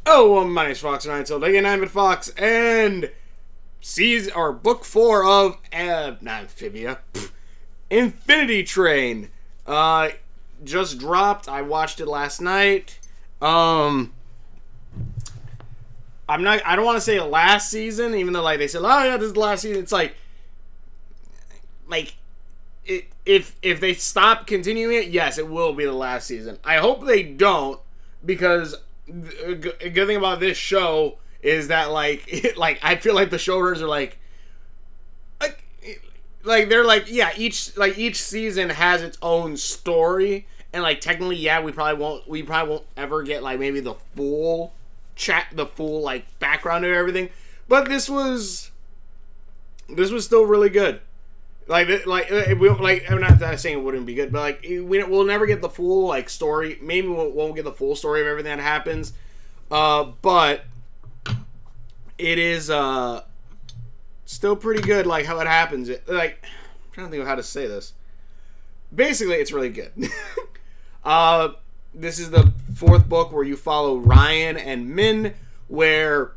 Oh, my name's Fox, and I'm at Fox, and book 4 of Amphibia, Infinity Train, just dropped. I watched it last night. I don't want to say last season, even though like they said, oh yeah, this is the last season. It's like if they stop continuing it, yes, it will be the last season. I hope they don't, because a good thing about this show is that I feel like the showrunners are like they're like, yeah, each season has its own story, and like technically, yeah, we probably won't ever get like maybe the full like background of everything, but this was still really good. I'm not saying it wouldn't be good, but like we'll never get the full like story. Maybe we won't get the full story of everything that happens, but it is still pretty good. Like how it happens. I'm trying to think of how to say this. Basically, it's really good. This is the 4th book where you follow Ryan and Min, where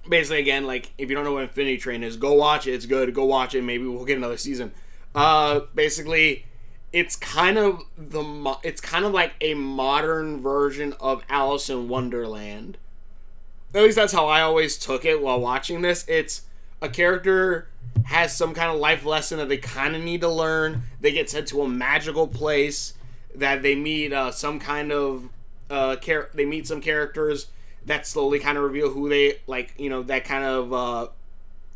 basically, again, like, if you don't know what Infinity Train is, go watch it. It's good. Go watch it. Maybe we'll get another season. Basically, it's kind of like a modern version of Alice in Wonderland. At least that's how I always took it while watching this. It's a character has some kind of life lesson that they kind of need to learn. They get sent to a magical place that they meet some characters that slowly kind of reveal who they, that kind of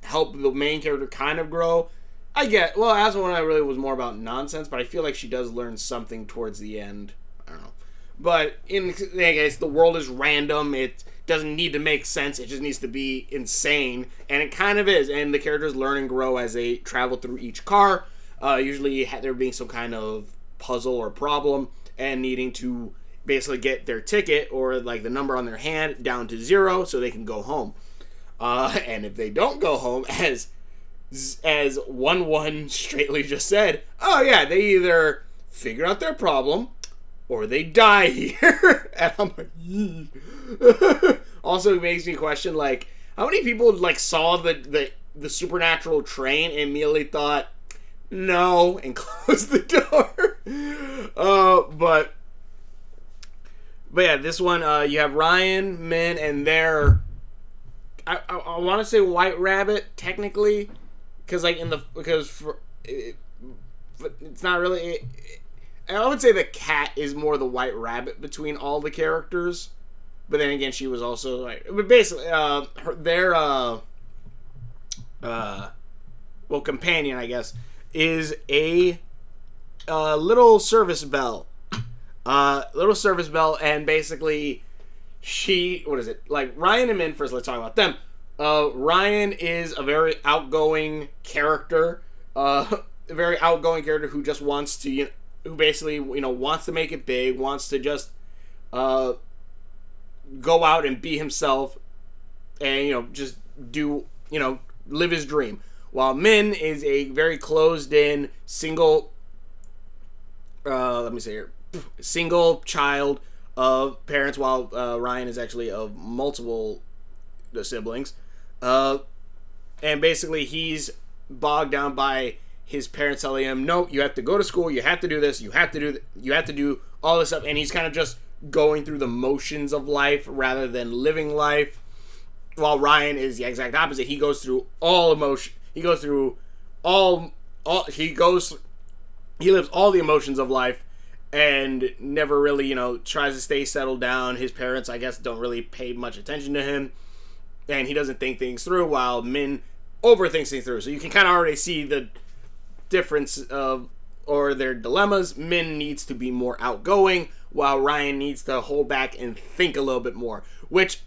help the main character kind of grow. As one, I really was more about nonsense, but I feel like she does learn something towards the end. I don't know. But in any case, the world is random. It doesn't need to make sense. It just needs to be insane. And it kind of is. And the characters learn and grow as they travel through each car. Usually there being some kind of puzzle or problem and needing to basically get their ticket or like the number on their hand down to 0 so they can go home. And if they don't go home, as 1-1 straightly just said, oh yeah, they either figure out their problem or they die here. And I'm like, also it makes me question, like, how many people like saw the supernatural train and immediately thought no and closed the door. But yeah, this one, you have Ryan, Min, and their, I want to say White Rabbit, technically, but it's not really, I would say the cat is more the White Rabbit between all the characters, but then again, she was also, like, but basically, their companion, I guess, is a little service bell. And basically Ryan and Min, first let's talk about them. Ryan is a very outgoing character, who just wants to, who basically, wants to make it big, wants to just, go out and be himself and, just do, live his dream. While Min is a very closed in, single child of parents, while Ryan is actually of multiple siblings. And basically he's bogged down by his parents telling him, no, you have to go to school, you have to do this, you have to do all this stuff, and he's kind of just going through the motions of life rather than living life. While Ryan is the exact opposite. He goes through all emotion. He lives all the emotions of life and never really, tries to stay settled down. His parents, I guess, don't really pay much attention to him, and he doesn't think things through, while Min overthinks things through. So you can kind of already see the difference or their dilemmas. Min needs to be more outgoing, while Ryan needs to hold back and think a little bit more. Which,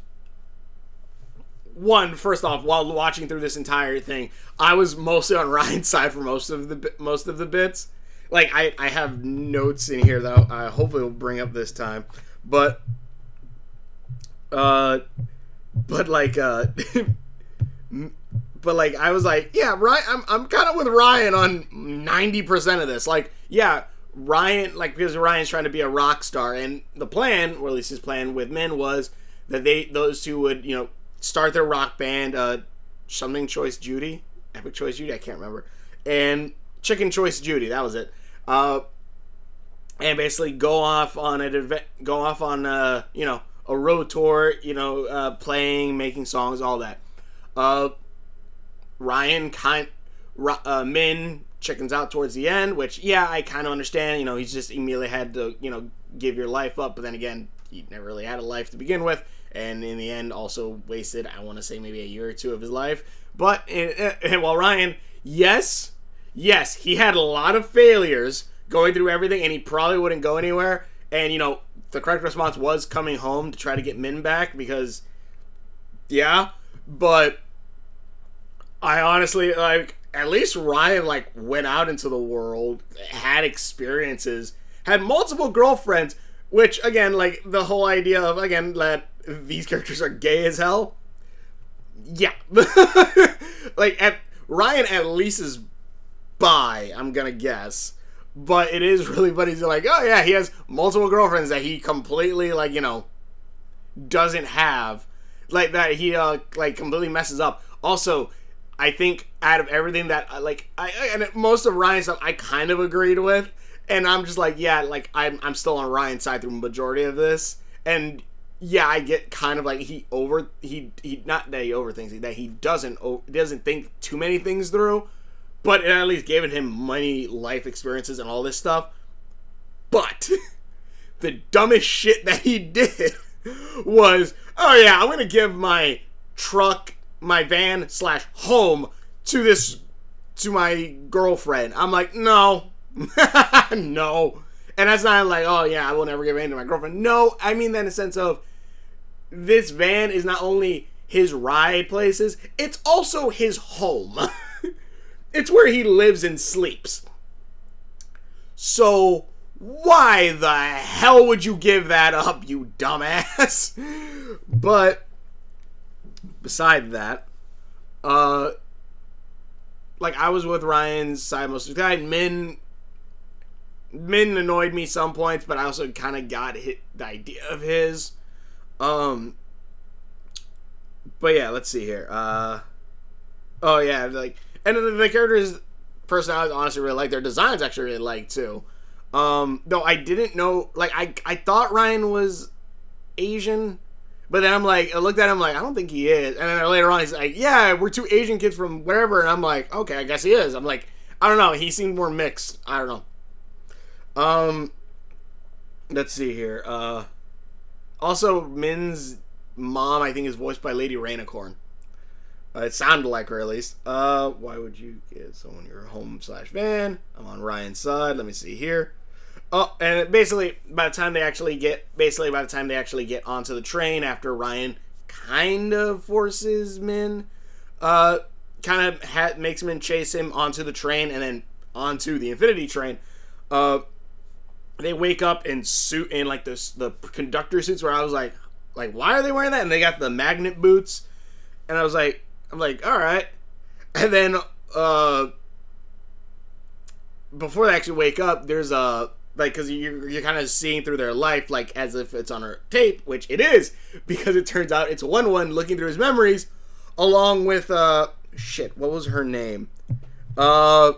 first off, while watching through this entire thing, I was mostly on Ryan's side for most of the bits. Like, I have notes in here that I hopefully will bring up this time, but I was like, yeah, Ryan, I'm kind of with Ryan on 90% of this. Like, yeah, Ryan, because Ryan's trying to be a rock star, and the plan, or at least his plan with Min, was that those two would, start their rock band, something Choice Judy, Epic Choice Judy, I can't remember, and Chicken Choice Judy, that was it. And basically go off on a road tour, playing, making songs, all that. Min chickens out towards the end, which, yeah, I kind of understand. He's just immediately had to, give your life up, but then again, he never really had a life to begin with, and in the end also wasted, I want to say, maybe a year or two of his life. But while Ryan, yes, he had a lot of failures going through everything, and he probably wouldn't go anywhere, and, the correct response was coming home to try to get Min back, because, yeah, but I honestly, at least Ryan, went out into the world, had experiences, had multiple girlfriends, which, again, the whole idea of, again, that these characters are gay as hell, yeah. Ryan at least is bi, I'm gonna guess. But it is really funny. He's like, oh yeah, he has multiple girlfriends that he completely, doesn't have. That he, completely messes up. Also, I think out of everything that, and most of Ryan's stuff I kind of agreed with. And I'm just yeah, I'm still on Ryan's side through the majority of this. And yeah, I get kind of he not that he overthinks, that he doesn't think too many things through. But it at least gave him many life experiences and all this stuff. But the dumbest shit that he did was, oh yeah, I'm going to give my truck, my van / home to my girlfriend. I'm like, no. No. And that's not oh yeah, I will never give anything to my girlfriend. No, I mean that in the sense of, this van is not only his ride places, it's also his home. It's where he lives and sleeps. So, why the hell would you give that up, you dumbass? But, beside that, I was with Ryan's side most of the time. Min annoyed me some points, but I also kind of got the idea of his. But yeah, let's see here. Oh yeah, and the characters' personalities, honestly, really like. Their designs, actually, really like, too. Though I didn't know, I thought Ryan was Asian, but then I looked at him, I don't think he is. And then later on, he's like, yeah, we're two Asian kids from wherever. And I'm like, okay, I guess he is. I'm like, I don't know. He seemed more mixed. I don't know. Let's see here. Also, Min's mom, I think, is voiced by Lady Rainicorn. It sounded like her, at least. Why would you give someone your home / van? I'm on Ryan's side. Let me see here. Oh, and basically, by the time they actually get onto the train, after Ryan kind of forces Min, makes Min chase him onto the train and then onto the Infinity Train. They wake up in the conductor suits, where I was like, why are they wearing that? And they got the magnet boots, and I'm like, all right. And then, before they actually wake up, there's because you're kind of seeing through their life, as if it's on a tape, which it is, because it turns out it's one looking through his memories, along with, what was her name? I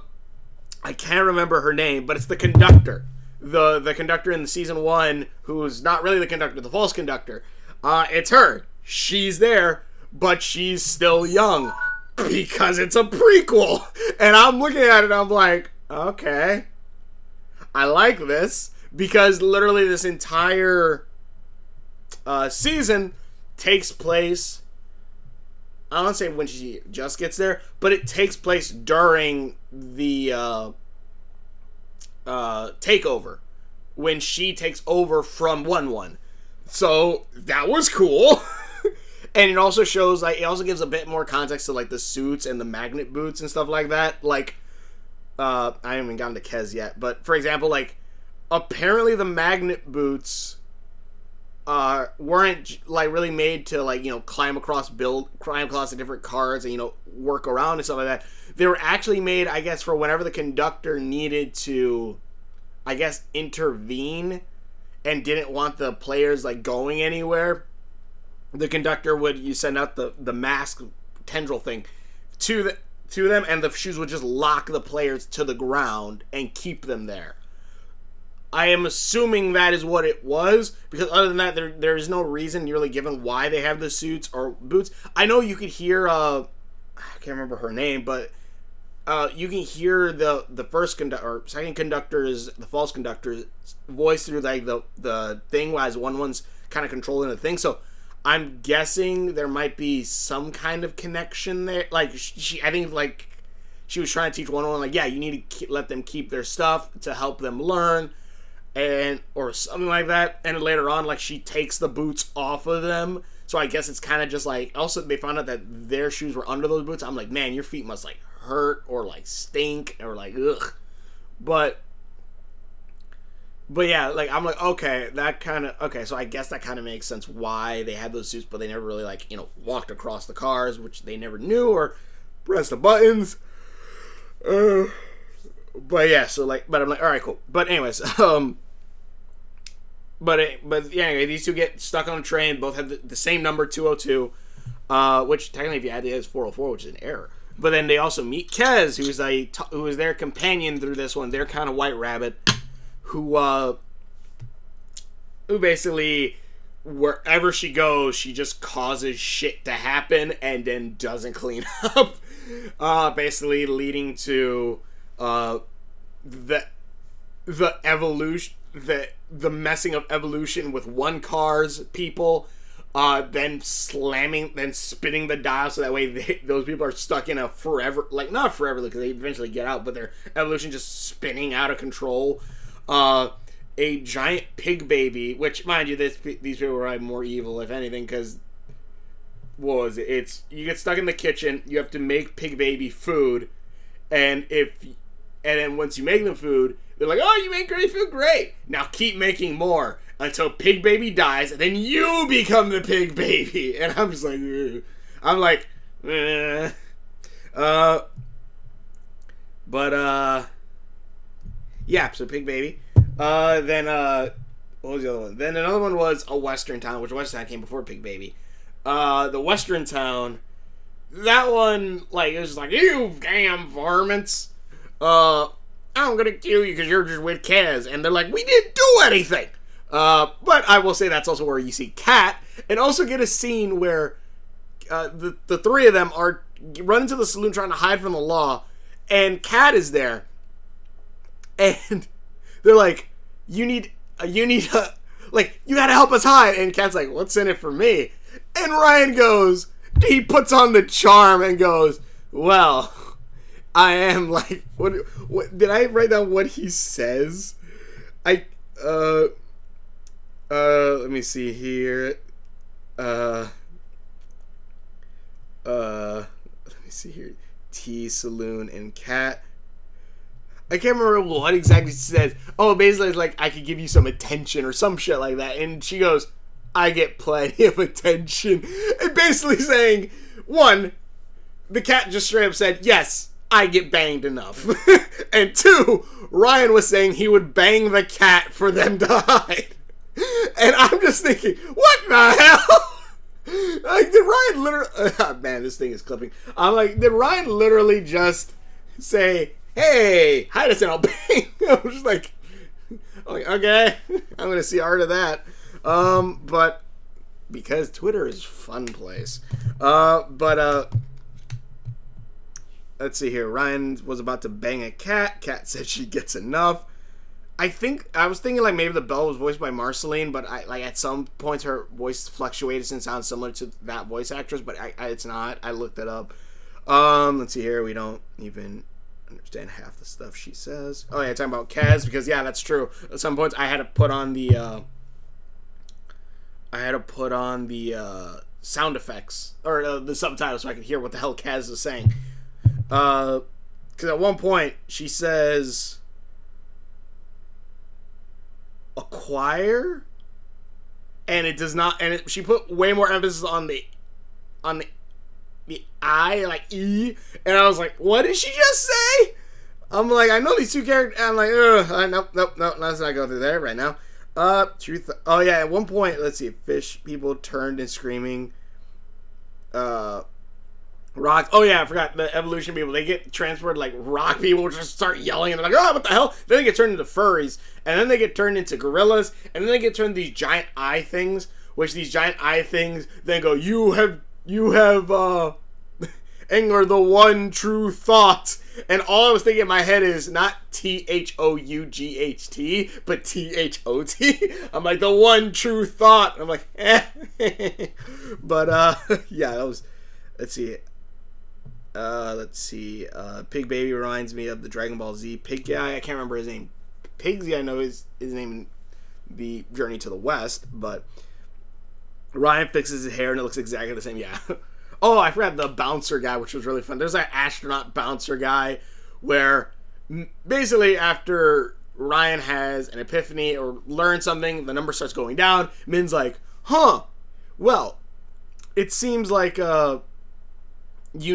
can't remember her name, but it's the conductor. The conductor in the season 1, who's not really the conductor, the false conductor. It's her. She's there, but she's still young because it's a prequel. And I'm looking at it and I'm like, okay, I like this, because literally this entire season takes place, I don't want to say when she just gets there, but it takes place during the takeover, when she takes over from 1-1. So that was cool. And it also shows, it also gives a bit more context to, the suits and the magnet boots and stuff like that. I haven't even gotten to Kez yet, but, for example, apparently the magnet boots weren't, really made to, climb across the different cars and, work around and stuff like that. They were actually made, I guess, for whenever the conductor needed to, I guess, intervene and didn't want the players, going anywhere. the conductor would you send out the mask tendril thing to them, and the shoes would just lock the players to the ground and keep them there. I am assuming that is what it was, because other than that, there is no reason really given why they have the suits or boots. I know you could hear, I can't remember her name, but you can hear the first conductor, or second conductor's, the false conductor's voice through like the thing, as one's kind of controlling the thing. So I'm guessing there might be some kind of connection there. Like I think like she was trying to teach one, like, yeah, you need to let them keep their stuff to help them learn, and or something like that. And later on, like, she takes the boots off of them. So I guess it's kind of just like, also they found out that their shoes were under those boots. I'm like, man, your feet must like hurt or like stink or like ugh. But yeah, like, I'm like, okay, so I guess that kind of makes sense why they had those suits, but they never really, like, you know, walked across the cars, which they never knew, or pressed the buttons. But yeah, so like, but I'm like, all right, cool. But anyways, but yeah, anyway, these two get stuck on a train. Both have the same number, 202, which technically, if you add it, is 404, which is an error. But then they also meet Kez, who is their companion through this one. They're kind of White Rabbit, who basically, wherever she goes, she just causes shit to happen and then doesn't clean up. Basically leading to the evolution, the messing of evolution with one car's people, then spinning the dial so that way those people are stuck in a forever, like, not forever because they eventually get out, but their evolution just spinning out of control. A giant pig baby, which, mind you, these people were more evil, if anything, because what was it? It's, you get stuck in the kitchen, you have to make pig baby food, and then once you make them food, they're like, oh, you make great food, great. Now keep making more until pig baby dies, and then you become the pig baby. And I'm just like, ugh. I'm like, yeah, so pig baby. Then, what was the other one? Then another one was a Western Town, which Western Town came before Pig Baby. The Western Town, that one, like, it was just like, you damn varmints. I'm gonna kill you because you're just with Kez. And they're like, we didn't do anything. But I will say that's also where you see Kat, and also get a scene where, the three of them run into the saloon trying to hide from the law, and Kat is there. And they're like, you gotta help us hide. And Kat's like, what's in it for me? And Ryan goes, he puts on the charm and goes, well, I am like, what did I write down what he says? Let me see here. Let me see here. T, Saloon, and Kat. I can't remember what exactly she says. Oh, basically it's like, I could give you some attention or some shit like that. And she goes, I get plenty of attention. And basically saying, one, the cat just straight up said, yes, I get banged enough. And two, Ryan was saying he would bang the cat for them to hide. And I'm just thinking, what the hell? Like, did Ryan literally... Oh, man, this thing is clipping. I'm like, did Ryan literally just say, hey, hide us and I'll bang? I was just like, okay, I'm going to see art of that. But because Twitter is a fun place. Let's see here. Ryan was about to bang a cat. Cat said she gets enough. I was thinking like maybe the bell was voiced by Marceline, but at some points her voice fluctuated and sounds similar to that voice actress, but it's not. I looked it up. Let's see here. We don't even understand half the stuff she says. Oh yeah, talking about Kaz, because yeah, that's true. At some points I had to put on the sound effects or the subtitles so I could hear what the hell Kaz is saying. Because at one point she says acquire, and it does not, and she put way more emphasis on the I, like E, and I was like, what did she just say? I'm like, I know these two characters. I'm like, nope, let's not go through there right now. Truth. Oh yeah, at one point, let's see, fish people turned and screaming. Rock. Oh yeah, I forgot the evolution people. They get transported like rock people just start yelling and they're like, oh, what the hell? Then they get turned into furries, and then they get turned into gorillas, and then they get turned into these giant eye things. Which these giant eye things then go, you have Engler, the one true thought. And all I was thinking in my head is not THOUGHT, but THOT. I'm like, the one true thought. I'm like, eh. But, yeah, that was, let's see. Pig Baby reminds me of the Dragon Ball Z pig guy. I can't remember his name. Pigsy, I know his name in the Journey to the West, but Ryan fixes his hair and it looks exactly the same. Yeah. Oh, I forgot the bouncer guy, which was really fun. There's that astronaut bouncer guy where basically after Ryan has an epiphany or learns something, the number starts going down. Min's like, huh, well, it seems like you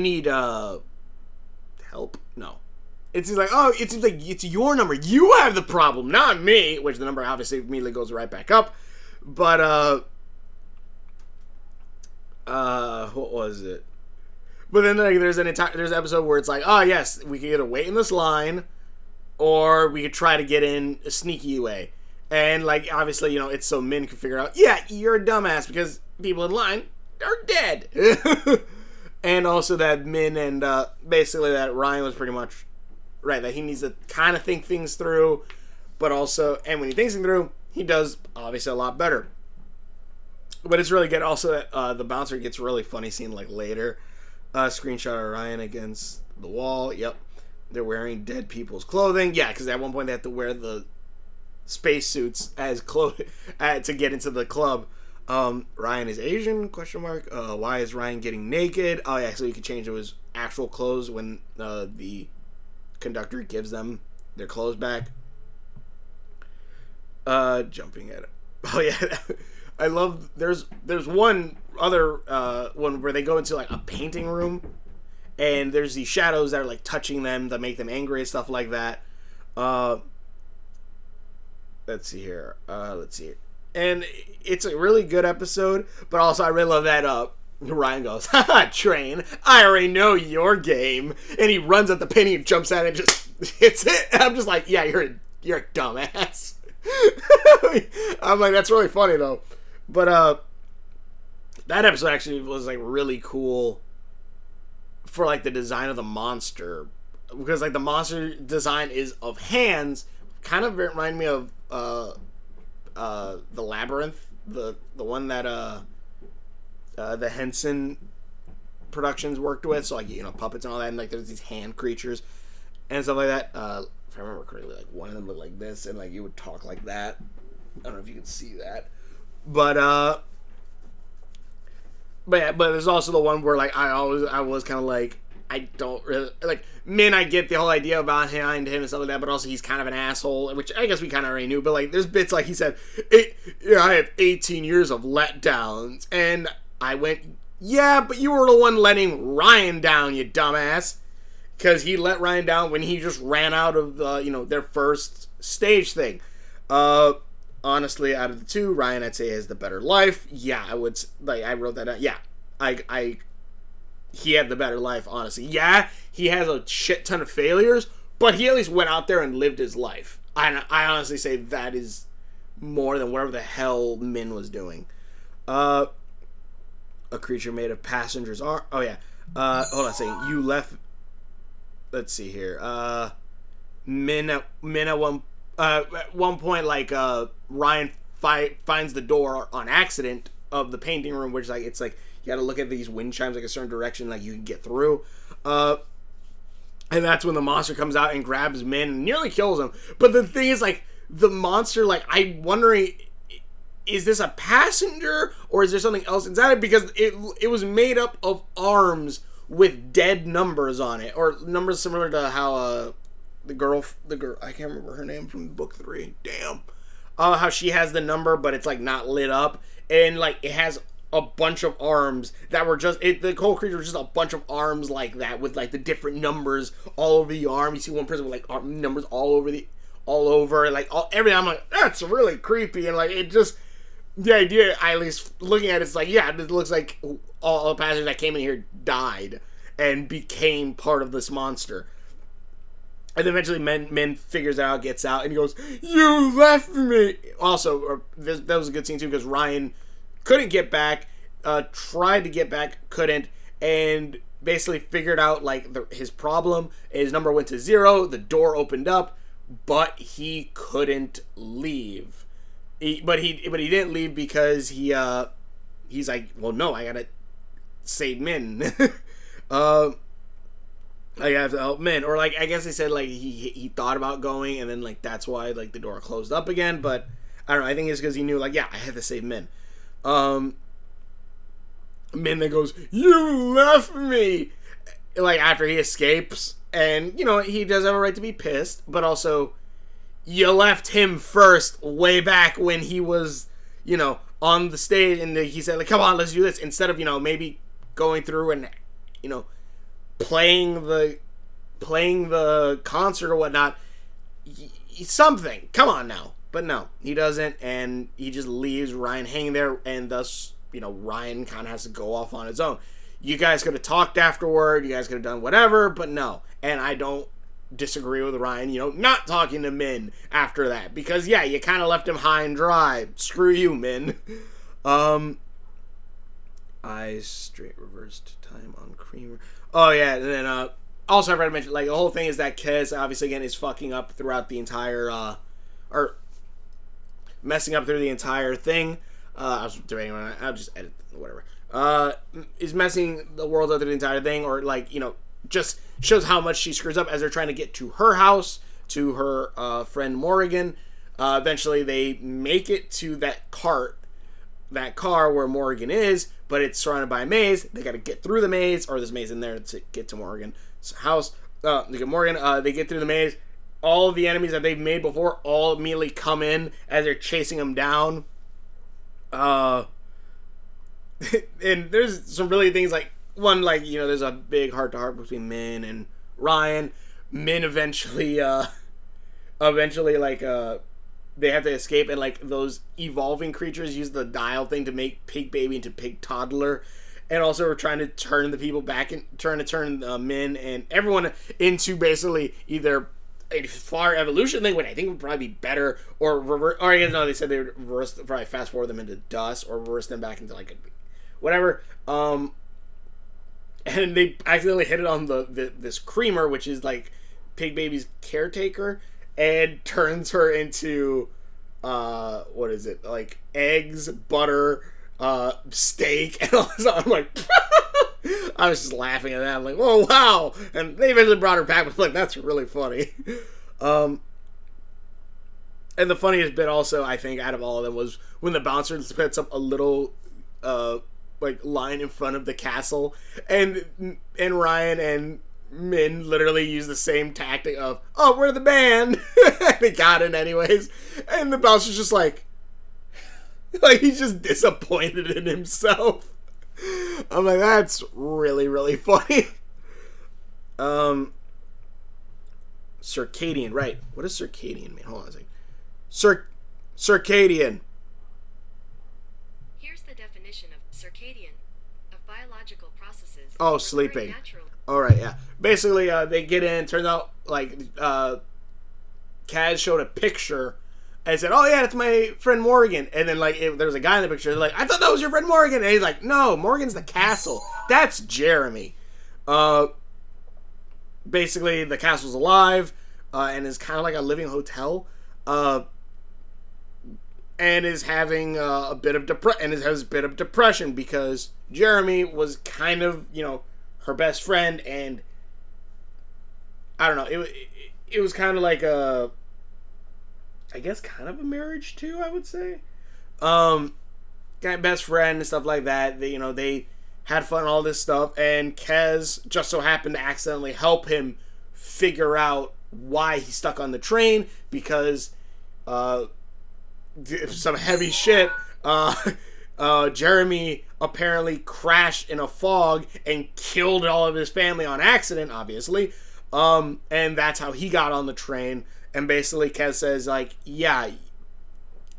need help. No. It seems like, oh, it seems like it's your number. You have the problem, not me. Which the number obviously immediately goes right back up. But, what was it? But then like, there's an episode where it's like, oh yes, we could either wait in this line, or we could try to get in a sneaky way. And like, obviously, you know, it's so Min can figure out, yeah, you're a dumbass because people in line are dead. And also that Min and basically that Ryan was pretty much right, that he needs to kind of think things through, but also, and when he thinks them through, he does obviously a lot better. But it's really good. Also, that the bouncer gets really funny scene like later. Screenshot of Ryan against the wall. Yep, they're wearing dead people's clothing. Yeah, because at one point they have to wear the spacesuits as clothing to get into the club. Ryan is Asian? Question mark. Why is Ryan getting naked? Oh yeah, so you can change to his actual clothes when the conductor gives them their clothes back. Jumping at it. Oh yeah. I love, there's one other one where they go into like a painting room and there's these shadows that are like touching them that make them angry and stuff like that. Let's see here. And it's a really good episode, but also I really love that Ryan goes, haha, train, I already know your game. And he runs at the painting and jumps at it and just hits it. And I'm just like, yeah, you're a dumbass. I'm like, that's really funny though. But that episode actually was like really cool for like the design of the monster, because like the monster design is of hands, kind of remind me of the Labyrinth, the one that the Henson Productions worked with, so like, you know, puppets and all that, and like there's these hand creatures and stuff like that. If I remember correctly, like one of them looked like this, and like you would talk like that. I don't know if you can see that. But yeah, but there's also the one where like I was kind of like, I don't really like Min. I get the whole idea about behind him and stuff like that, but also he's kind of an asshole, which I guess we kind of already knew. But like, there's bits like he said, I have 18 years of letdowns, and I went, yeah, but you were the one letting Ryan down, you dumbass, because he let Ryan down when he just ran out of their first stage thing. Honestly, out of the two, Ryan, I'd say, has the better life. Yeah, I would, like, I wrote that down. Yeah, he had the better life, honestly. Yeah, he has a shit ton of failures, but he at least went out there and lived his life. I honestly say that is more than whatever the hell Min was doing. A creature made of passengers are... Oh, yeah. Hold on a second. You left... Let's see here. Min at one point, like, Ryan finds the door on accident of the painting room, which, like, it's like, you gotta look at these wind chimes, like, a certain direction, like, you can get through. And that's when the monster comes out and grabs Min and nearly kills him. But the thing is, like, the monster, like, I'm wondering, is this a passenger, or is there something else inside it? Because it was made up of arms with dead numbers on it, or numbers similar to how, the girl, I can't remember her name from book 3. Damn. How she has the number, but it's like not lit up, and like it has a bunch of arms that were just the whole creature was just a bunch of arms like that with like the different numbers all over the arm. You see one person with like numbers all over all over, like everything. I'm like, that's really creepy, and like it just the idea, at least looking at it, it's like, yeah, it looks like all the passengers that came in here died and became part of this monster. And then eventually Min figures it out, gets out, and he goes, "You left me!" Also, that was a good scene, too, because Ryan couldn't get back, tried to get back, couldn't, and basically figured out, like, his problem. His number went to 0, the door opened up, but he couldn't leave. But he didn't leave because he's like, well, no, I gotta save Min. I have to help Min, or like I guess they said like he thought about going, and then like that's why like the door closed up again. But I don't know. I think it's because he knew like, yeah, I had to save Min. Min then goes, "You left me," like after he escapes, and you know he does have a right to be pissed, but also you left him first way back when he was, you know, on the stage, and he said like, "Come on, let's do this," instead of, you know, maybe going through and, you know, playing the concert or whatnot, something. Come on now. But no, he doesn't, and he just leaves Ryan hanging there, and thus, you know, Ryan kind of has to go off on his own. You guys could have talked afterward, you guys could have done whatever, but no. And I don't disagree with Ryan, you know, not talking to Min after that, because yeah, you kind of left him high and dry. Screw you, Min. I straight reversed time on Creamer. Oh yeah, and then also I forgot to mention, like, the whole thing is that Kez obviously again is fucking up throughout the entire or messing up through the entire thing. I was debating on it. I'll just edit whatever. Is messing the world up through the entire thing, or like, you know, just shows how much she screws up as they're trying to get to her house, to her friend Morrigan. Eventually they make it to that car where Morrigan is, but it's surrounded by a maze. They got to get through the maze, or there's a maze in there to get to Morrigan's house. They get Morrigan. They get through the maze. All of the enemies that they've made before all immediately come in as they're chasing them down. And there's some really things like, one, like, you know, there's a big heart-to-heart between Min and Ryan. Min eventually they have to escape, and like those evolving creatures use the dial thing to make Pig Baby into Pig Toddler, and also we're trying to turn the people back and turn Min and everyone into basically either a far evolution thing, which I think would probably be better, or reverse. Or I guess no, they said they would reverse, probably fast forward them into dust, or reverse them back into like whatever. And they accidentally hit it on this Creamer, which is like Pig Baby's caretaker, and turns her into what is it, like eggs, butter, steak, and all this. I'm like, I was just laughing at that. I'm like, oh wow! And they eventually brought her back, but like, that's really funny. And the funniest bit also, I think, out of all of them was when the bouncer puts up a little like line in front of the castle, and Ryan and Min literally use the same tactic of, "Oh, we're the band." They got it anyways, and the bouncer's just like he's just disappointed in himself. I'm like, that's really, really funny. Circadian, right? What does circadian mean? Hold on a second. Circadian. Here's the definition of circadian: of biological processes. Oh, sleeping. All right, yeah. Basically, they get in. Turns out, like, Kaz showed a picture and said, "Oh yeah, that's my friend Morgan." And then, like, there was a guy in the picture. They're like, "I thought that was your friend Morgan." And he's like, "No, Morgan's the castle. That's Jeremy." Basically, the castle's alive and is kind of like a living hotel, and is having a bit of depression because Jeremy was kind of, you know, her best friend, and I don't know, it was kind of like a, I guess, kind of a marriage too, I would say. Kind of best friend and stuff like that. They, you know, they had fun and all this stuff, and Kez just so happened to accidentally help him figure out why he's stuck on the train, because some heavy shit. Jeremy apparently crashed in a fog and killed all of his family on accident, obviously. And that's how he got on the train. And basically Kez says, like, yeah,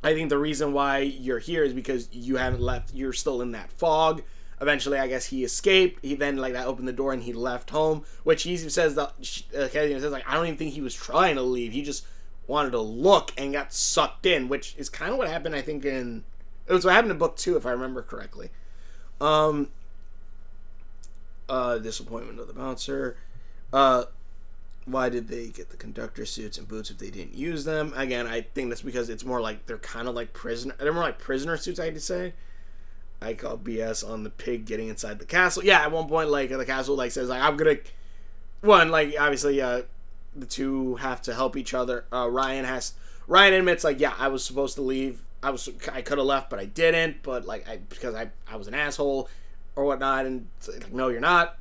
I think the reason why you're here is because you haven't left. You're still in that fog. Eventually, I guess he escaped. He then, like, that opened the door and he left home. Which he says that Kez says, like, I don't even think he was trying to leave. He just wanted to look and got sucked in, which is kind of what happened, I think, it was what happened in book 2, if I remember correctly. Disappointment of the bouncer. Why did they get the conductor suits and boots if they didn't use them? Again, I think that's because it's more like they're kind of like they're more like prisoner suits, I had to say. I call BS on the pig getting inside the castle. Yeah, at one point, like, the castle, like, says, like, I'm gonna... One, like, obviously, the two have to help each other. Ryan admits, like, yeah, I was supposed to leave. I could have left, but I didn't. But, like, because I was an asshole or whatnot. And it's like, no, you're not.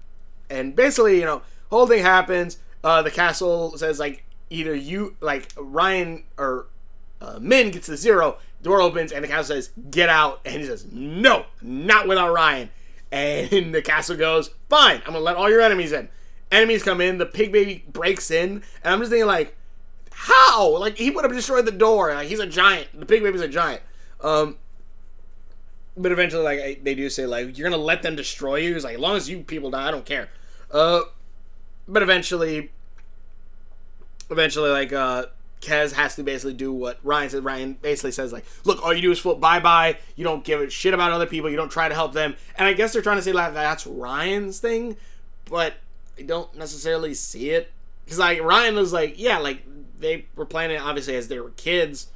And basically, whole thing happens. The castle says, like, either you, like, Ryan or Min gets to 0. Door opens and the castle says, get out. And he says, no, not without Ryan. And the castle goes, fine, I'm gonna let all your enemies in. Enemies come in, the pig baby breaks in, and I'm just thinking, like, how? Like, he would have destroyed the door. Like, he's a giant. The pig baby's a giant. But eventually, like, they do say, like, you're gonna let them destroy you? He's like, as long as you people die, I don't care. But eventually, like, Kez has to basically do what Ryan said. Ryan basically says, like, look, all you do is flip bye-bye. You don't give a shit about other people. You don't try to help them. And I guess they're trying to say, like, that's Ryan's thing, but I don't necessarily see it. Because, like, Ryan was like, yeah, like, they were planning it, obviously, as they were kids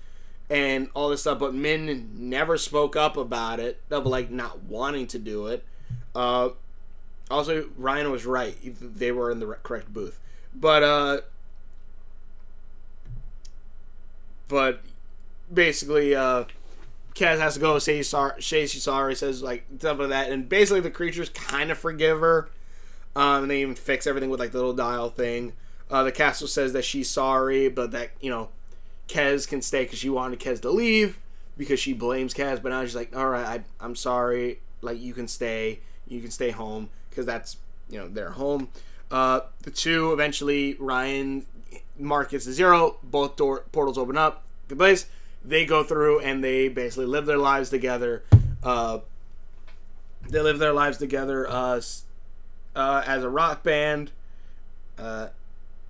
and all this stuff, but Min never spoke up about it, of, like, not wanting to do it. Also, Ryan was right. They were in the correct booth. But basically, Kaz has to go say she's sorry, says, like, stuff like that, and basically the creatures kind of forgive her, and they even fix everything with, like, the little dial thing. The castle says that she's sorry, but that, Kez can stay because she wanted Kez to leave, because she blames Kez, but now she's like, alright, I'm sorry, like, you can stay home, because that's, their home. The two, eventually, Ryan, Mark gets to 0, both portals open up, good place, they go through, and they basically live their lives together. They live their lives together as a rock band.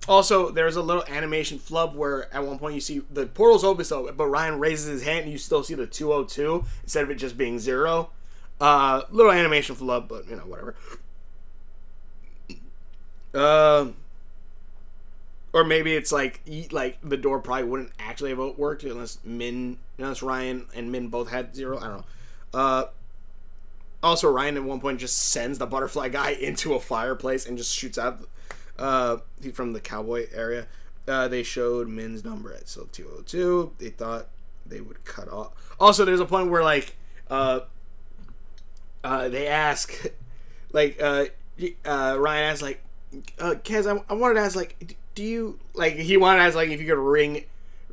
Also, there's a little animation flub where at one point you see the portal's open, but Ryan raises his hand and you still see the 202 instead of it just being 0. Little animation flub, but whatever. Or maybe it's like the door probably wouldn't actually have worked unless Ryan and Min both had 0. I don't know. Also, Ryan at one point just sends the butterfly guy into a fireplace and just shoots out from the cowboy area. They showed Min's number at 202. They thought they would cut off. Also, there's a point where, like, they ask, like, Ryan asks, like, Kez, I wanted to ask, like, do you, like, he wanted to ask, like, if you could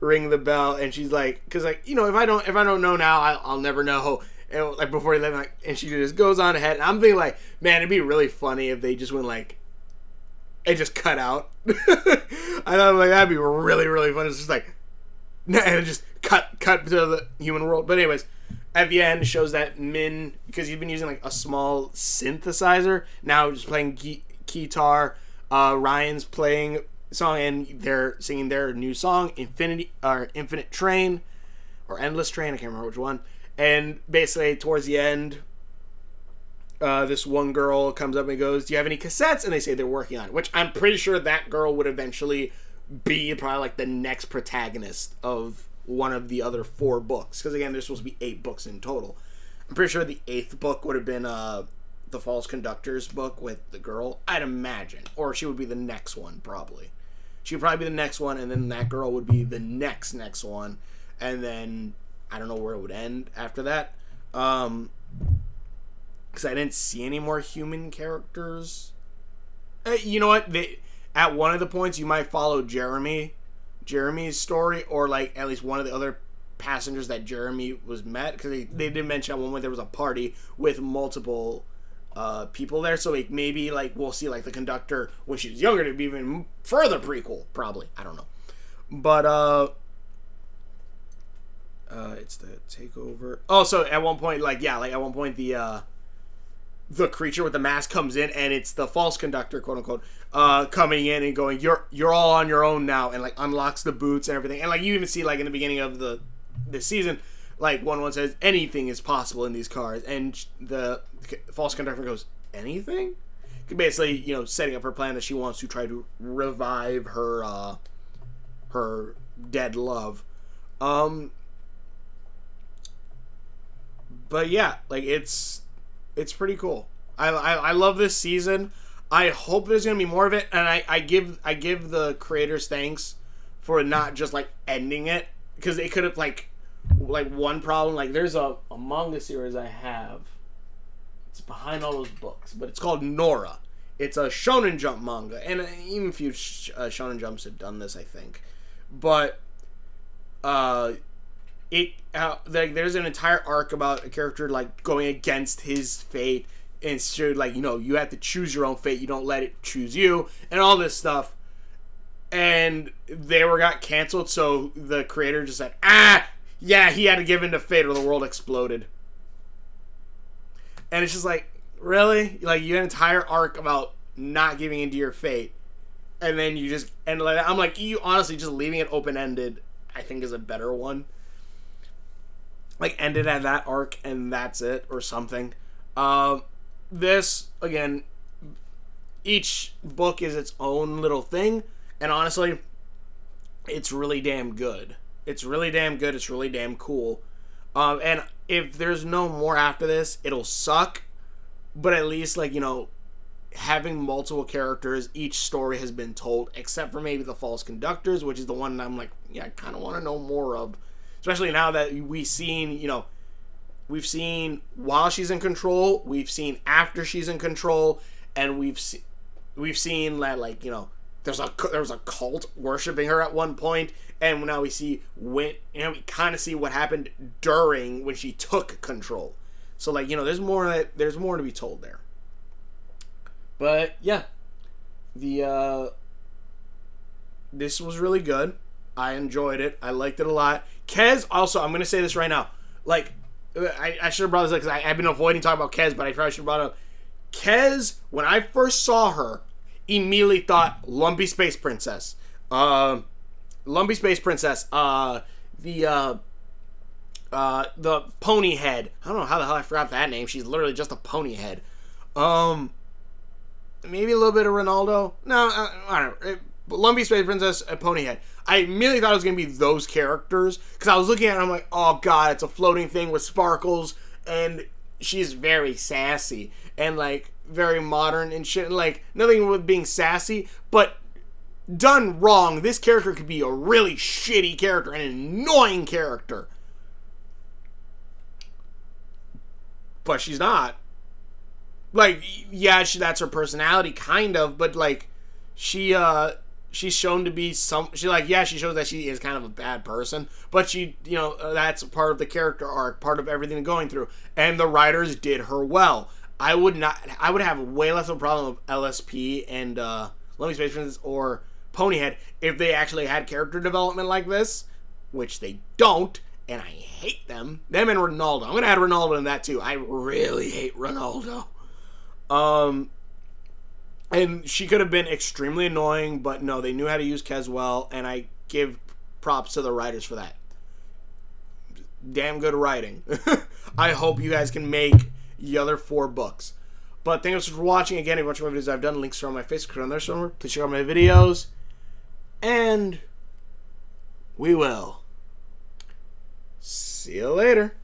ring the bell, and she's like, because, like, if I don't know now, I'll never know. And, like, before he left, like, and she just goes on ahead, and I'm thinking, like, man, it'd be really funny if they just went, like, and just cut out. I thought, like, that'd be really, really funny. It's just like, and it just cut to the human world. But anyways, at the end, it shows that Min, because he's been using, like, a small synthesizer, now just playing guitar. Ryan's playing song, and they're singing their new song, Infinite Train, or Endless Train, I can't remember which one. And basically, towards the end, this one girl comes up and goes, do you have any cassettes? And they say they're working on it, which I'm pretty sure that girl would eventually be probably, like, the next protagonist of one of the other 4 books. Because, again, there's supposed to be 8 books in total. I'm pretty sure the 8th book would have been the False Conductor's book with the girl, I'd imagine. Or she would be the next one, probably. She would probably be the next one, and then that girl would be the next one. And then I don't know where it would end after that. Because I didn't see any more human characters. You know what? At one of the points, you might follow Jeremy's story, or, like, at least one of the other passengers that Jeremy was met. Because they did mention at one point there was a party with multiple people there. So, like, maybe, like, we'll see, like, the conductor when she was younger to be even further prequel, probably. I don't know. But it's the takeover. Oh, so at one point, like at one point the creature with the mask comes in, and it's the false conductor, quote unquote, coming in and going, "You're all on your own now," and like unlocks the boots and everything. And like you even see like in the beginning of the season, like one says anything is possible in these cars, and the false conductor goes, "Anything?" Basically, setting up her plan that she wants to try to revive her dead love. But yeah, like it's pretty cool. I love this season. I hope there's gonna be more of it, and I give the creators thanks for not just like ending it, because they could have like one problem, like there's a manga series I have. It's behind all those books, but it's called Nora. It's a Shonen Jump manga, and even a few Shonen Jumps have done this, I think. But there's an entire arc about a character like going against his fate, and so like you have to choose your own fate. You don't let it choose you, and all this stuff. And they got canceled, so the creator just said, yeah, he had to give in to fate or the world exploded. And it's just like, really? Like, you had an entire arc about not giving into your fate, and then you just end like that. I'm like, you honestly just leaving it open-ended, I think, is a better one. Like, end it at that arc, and that's it, or something. This, again, each book is its own little thing, and honestly, it's really damn good. It's really damn good. It's really damn cool. And if there's no more after this, it'll suck. But at least, like, having multiple characters, each story has been told, except for maybe the false conductors, which is the one I'm like, yeah, I kind of want to know more of. Especially now that we've seen while she's in control, we've seen after she's in control, and we've seen that, like, there was a cult worshiping her at one point, and now we see we kind of see what happened during when she took control. So, like, there's more to be told there. But yeah, this was really good. I enjoyed it. I liked it a lot. Kez, also, I'm gonna say this right now. Like, I should have brought this up because I've been avoiding talking about Kez, but I probably should have brought it up. Kez, when I first saw her, immediately thought Lumpy Space Princess. Lumpy Space Princess. The pony head. I don't know how the hell I forgot that name. She's literally just a pony head. Maybe a little bit of Ronaldo. No, I don't know. Lumpy Space Princess, a pony head. I immediately thought it was going to be those characters, because I was looking at it and I'm like, oh god, it's a floating thing with sparkles, and she's very sassy, and like, very modern and shit, and like, nothing with being sassy, but done wrong, this character could be a really shitty character, an annoying character. But she's not. Like, yeah, that's her personality, kind of, but like, she's shown to be she shows that she is kind of a bad person, but she, that's part of the character arc, part of everything going through, and the writers did her well. I would have way less of a problem with LSP and Lumpy Space Princess or Ponyhead if they actually had character development like this, which they don't, and I hate them and Ronaldo. I'm gonna add Ronaldo in that too. I really hate Ronaldo. And she could have been extremely annoying, but no, they knew how to use Kez well, and I give props to the writers for that. Damn good writing. I hope you guys can make the other 4 books. But thank you for watching. Again, if you watch my videos I've done, links are on my Facebook on there somewhere. Please check out my videos. And we will see you later.